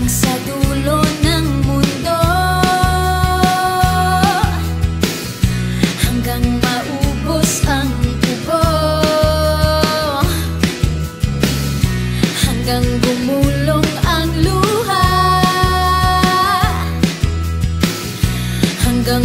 hanggang sa dulo ng mundo, hanggang maubos ang tubo, hanggang gumulong ang luha, hanggang